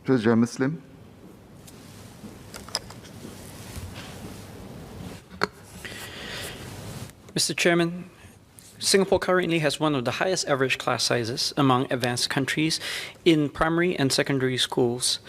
Dr. Jamus Lim. Mr. Chairman, Singapore currently has one of the highest average class sizes among advanced countries in primary and secondary schools.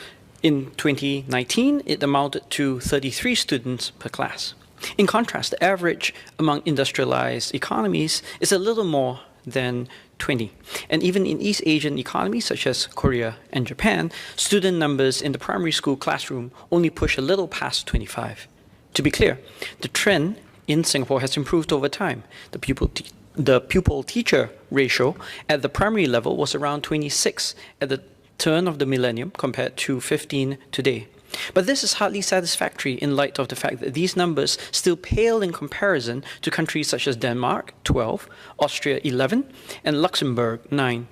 In 2019, it amounted to 33 students per class. In contrast, the average among industrialized economies is a little more than 20. And even in East Asian economies such as Korea and Japan, student numbers in the primary school classroom only push a little past 25. To be clear, the trend in Singapore has improved over time. The pupil-teacher ratio at the primary level was around 26 at the turn of the millennium compared to 15 today. But this is hardly satisfactory in light of the fact that these numbers still pale in comparison to countries such as Denmark, 12, Austria, 11, and Luxembourg, 9.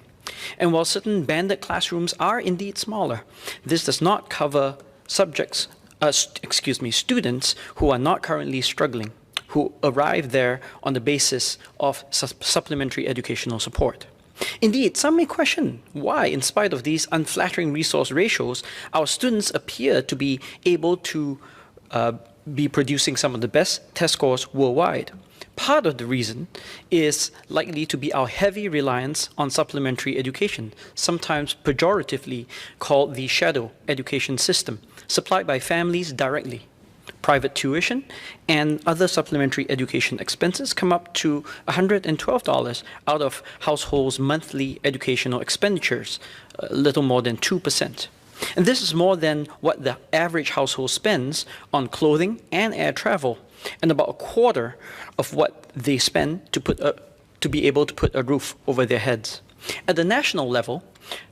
And while certain banded classrooms are indeed smaller, this does not cover students who are not currently struggling, who arrive there on the basis of supplementary educational support. Indeed, some may question why, in spite of these unflattering resource ratios, our students appear to be able to be producing some of the best test scores worldwide. Part of the reason is likely to be our heavy reliance on supplementary education, sometimes pejoratively called the shadow education system, supplied by families directly. Private tuition and other supplementary education expenses come up to $112 out of households' monthly educational expenditures, a little more than 2%. And this is more than what the average household spends on clothing and air travel, and about a quarter of what they spend to be able to put a roof over their heads. At the national level,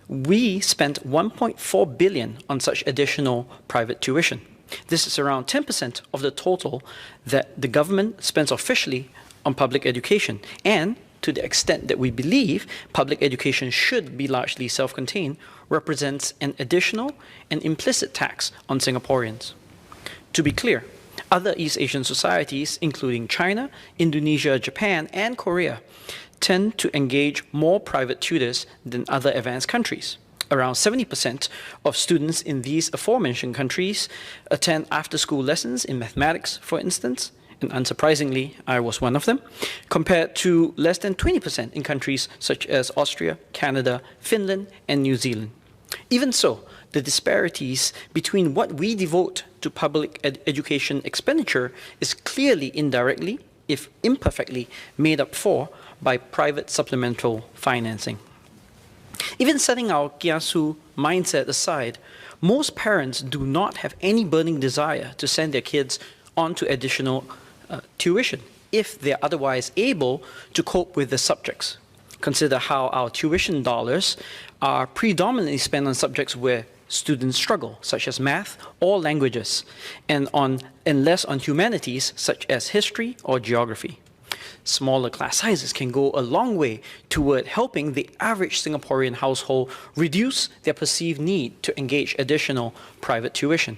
we spent $1.4 billion on such additional private tuition. This is around 10% of the total that the government spends officially on public education. And to the extent that we believe public education should be largely self-contained, represents an additional and implicit tax on Singaporeans. To be clear, other East Asian societies, including China, Indonesia, Japan, and Korea, tend to engage more private tutors than other advanced countries. Around 70% of students in these aforementioned countries attend after-school lessons in mathematics, for instance, and unsurprisingly, I was one of them, compared to less than 20% in countries such as Austria, Canada, Finland, and New Zealand. Even so, the disparities between what we devote to public education expenditure is clearly indirectly, if imperfectly, made up for by private supplemental financing. Even setting our kiasu mindset aside, most parents do not have any burning desire to send their kids on to additional tuition if they're otherwise able to cope with the subjects. Consider how our tuition dollars are predominantly spent on subjects where students struggle, such as math or languages, and less on humanities, such as history or geography. Smaller class sizes can go a long way toward helping the average Singaporean household reduce their perceived need to engage additional private tuition.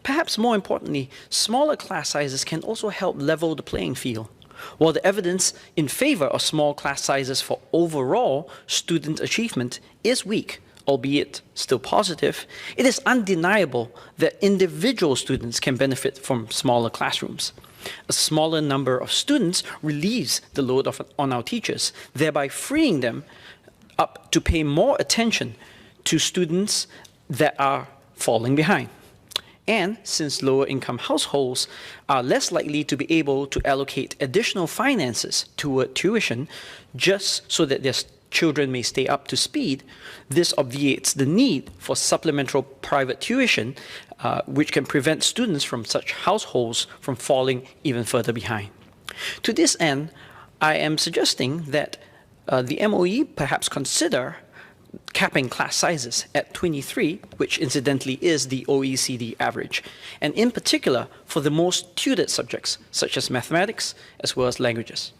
Perhaps more importantly, smaller class sizes can also help level the playing field. While the evidence in favor of small class sizes for overall student achievement is weak, albeit still positive, it is undeniable that individual students can benefit from smaller classrooms. A smaller number of students relieves the load on our teachers, thereby freeing them up to pay more attention to students that are falling behind. And since lower income households are less likely to be able to allocate additional finances toward tuition just so that their children may stay up to speed, this obviates the need for supplemental private tuition, which can prevent students from such households from falling even further behind. To this end, I am suggesting that the MOE perhaps consider capping class sizes at 23, which incidentally is the OECD average, and in particular for the most tutored subjects, such as mathematics as well as languages.